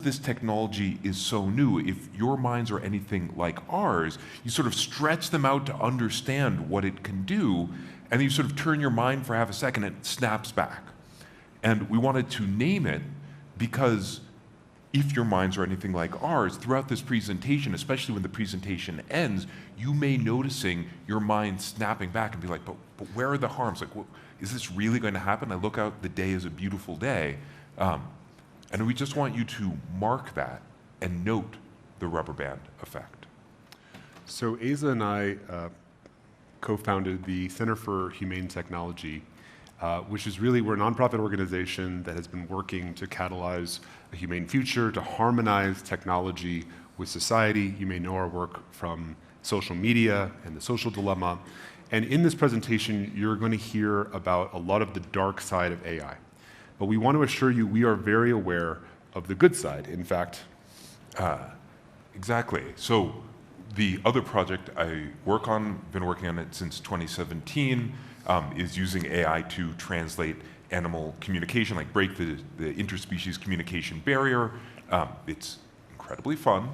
this technology is so new, if your minds are anything like ours, you sort of stretch them out to understand what it can do, and then you sort of turn your mind for half a second and it snaps back. And we wanted to name it because if your minds are anything like ours, throughout this presentation, especially when the presentation ends, you may noticing your mind snapping back and be like, but where are the harms? Like, is this really going to happen? I look out, the day is a beautiful day. And we just want you to mark that and note the rubber band effect. So Asa and I co-founded the Center for Humane Technology, which is really, we're a nonprofit organization that has been working to catalyze a humane future, to harmonize technology with society. You may know our work from social media and the social dilemma. And in this presentation, you're going to hear about a lot of the dark side of AI. But we want to assure you we are very aware of the good side. In fact, exactly. So the other project I work on, been working on it since 2017, is using AI to translate animal communication, like break the interspecies communication barrier. It's incredibly fun.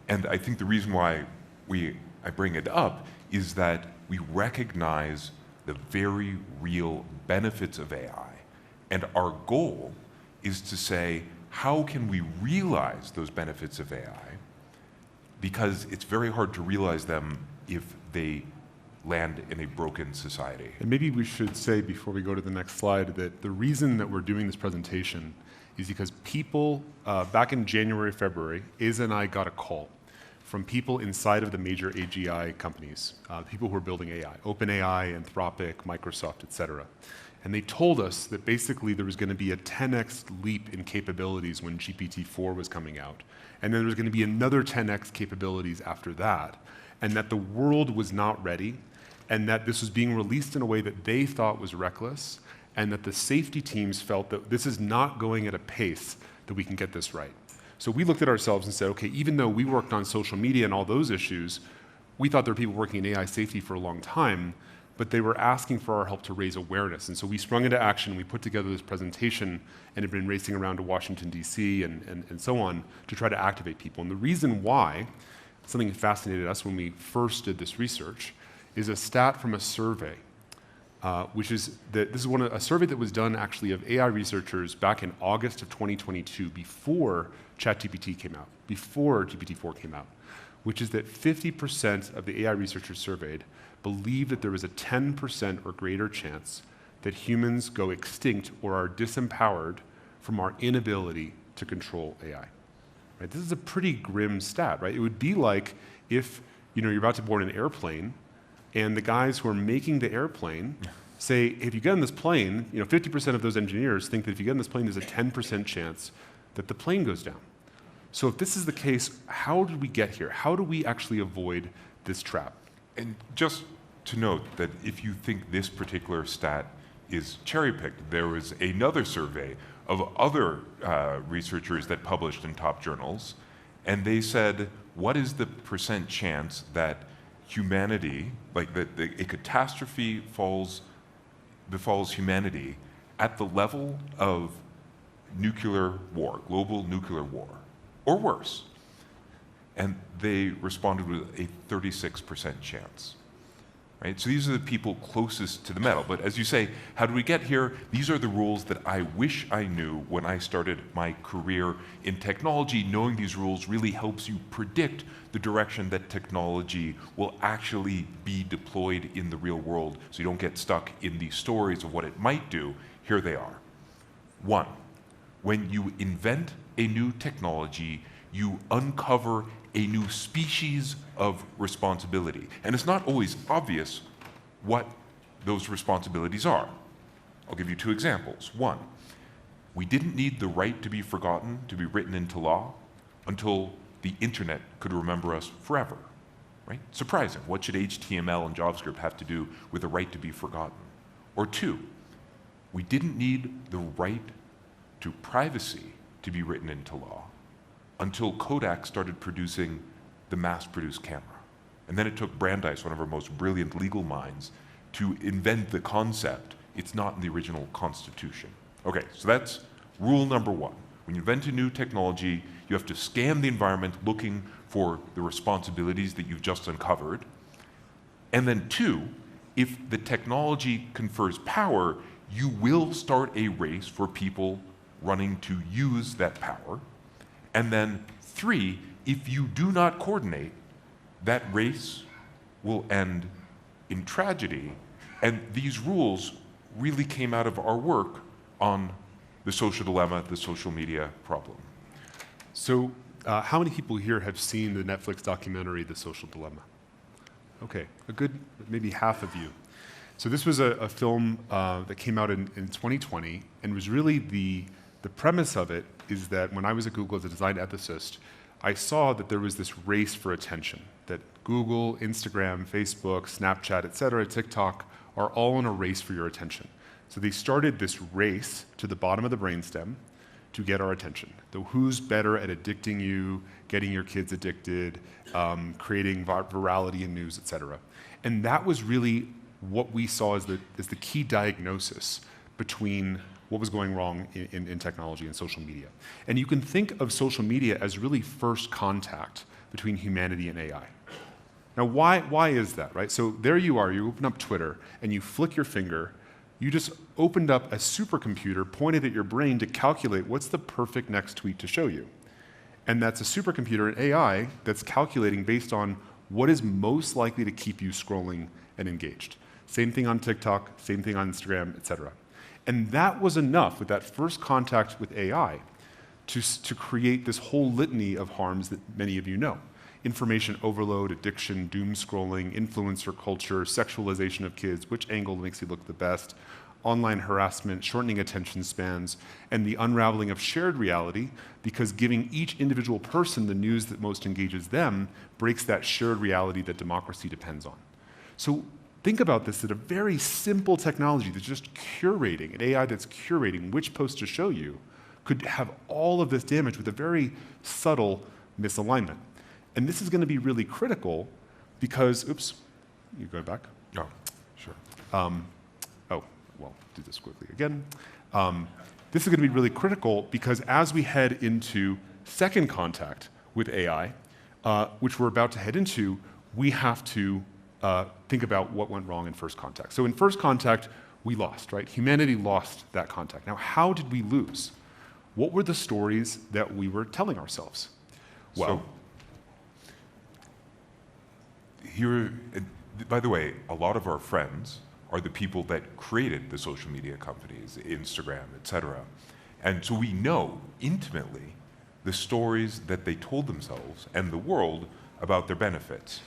And I think the reason why I bring it up is that we recognize the very real benefits of AI. And our goal is to say, how can we realize those benefits of AI? Because it's very hard to realize them if they land in a broken society. And maybe we should say before we go to the next slide that the reason that we're doing this presentation is because people, back in January, February, Asa and I got a call from people inside of the major AGI companies, people who are building AI, OpenAI, Anthropic, Microsoft, et cetera. And they told us that basically there was going to be a 10x leap in capabilities when GPT-4 was coming out. And then there was going to be another 10x capabilities after that. And that the world was not ready, and that this was being released in a way that they thought was reckless, and that the safety teams felt that this is not going at a pace that we can get this right. So we looked at ourselves and said, okay, even though we worked on social media and all those issues, we thought there were people working in AI safety for a long time, but they were asking for our help to raise awareness. And so we sprung into action, we put together this presentation, and have been racing around to Washington, DC, and so on, to try to activate people. And the reason why, something that fascinated us when we first did this research, is a stat from a survey, which is that this is a survey that was done actually of AI researchers back in August of 2022, before ChatGPT came out, before GPT-4 came out, which is that 50% of the AI researchers surveyed believe that there is a 10% or greater chance that humans go extinct or are disempowered from our inability to control AI. Right? This is a pretty grim stat, right? It would be like if you're about to board an airplane, and the guys who are making the airplane say, if you get on this plane, 50% of those engineers think that if you get on this plane, there's a 10% chance that the plane goes down. So if this is the case, how did we get here? How do we actually avoid this trap? And just to note that if you think this particular stat is cherry-picked, there was another survey of other researchers that published in top journals, and they said, what is the percent chance that humanity, like a catastrophe befalls humanity at the level of nuclear war, global nuclear war, or worse? And they responded with a 36% chance. Right? So these are the people closest to the metal. But as you say, how do we get here? These are the rules that I wish I knew when I started my career in technology. Knowing these rules really helps you predict the direction that technology will actually be deployed in the real world, so you don't get stuck in these stories of what it might do. Here they are. 1, when you invent a new technology, you uncover a new species of responsibility. And it's not always obvious what those responsibilities are. I'll give you 2 examples. 1, we didn't need the right to be forgotten to be written into law until the internet could remember us forever. Right? Surprising. What should HTML and JavaScript have to do with the right to be forgotten? Or 2, we didn't need the right to privacy to be written into law until Kodak started producing the mass-produced camera. And then it took Brandeis, one of our most brilliant legal minds, to invent the concept. It's not in the original Constitution. Okay, so that's rule number 1. When you invent a new technology, you have to scan the environment looking for the responsibilities that you've just uncovered. And then two, if the technology confers power, you will start a race for people running to use that power. And then three, if you do not coordinate, that race will end in tragedy. And these rules really came out of our work on the social dilemma, the social media problem. So how many people here have seen the Netflix documentary, The Social Dilemma? Okay, a good, maybe half of you. So this was a film that came out in 2020, and was really the premise of it is that when I was at Google as a design ethicist, I saw that there was this race for attention, that Google, Instagram, Facebook, Snapchat, et cetera, TikTok, are all in a race for your attention. So they started this race to the bottom of the brainstem to get our attention. Who's better at addicting you, getting your kids addicted, creating virality in news, et cetera. And that was really what we saw as the key diagnosis between what was going wrong in technology and social media. And you can think of social media as really first contact between humanity and AI. Now, why is that, right? So there you are, you open up Twitter, and you flick your finger, you just opened up a supercomputer pointed at your brain to calculate what's the perfect next tweet to show you. And that's a supercomputer, an AI, that's calculating based on what is most likely to keep you scrolling and engaged. Same thing on TikTok, same thing on Instagram, et cetera. And that was enough with that first contact with AI to create this whole litany of harms that many of you know. Information overload, addiction, doom scrolling, influencer culture, sexualization of kids, which angle makes you look the best, online harassment, shortening attention spans, and the unraveling of shared reality, because giving each individual person the news that most engages them breaks that shared reality that democracy depends on. So think about this, that a very simple technology that's just curating, an AI that's curating which post to show you, could have all of this damage with a very subtle misalignment. And this is going to be really critical because, oops, you go back? No, sure. Well, do this quickly again. This is going to be really critical because as we head into second contact with AI, which we're about to head into, we have to think about what went wrong in first contact. So in first contact, we lost, right? Humanity lost that contact. Now, how did we lose? What were the stories that we were telling ourselves? Well, here, by the way, a lot of our friends are the people that created the social media companies, Instagram, et cetera. And so we know intimately the stories that they told themselves and the world about their benefits.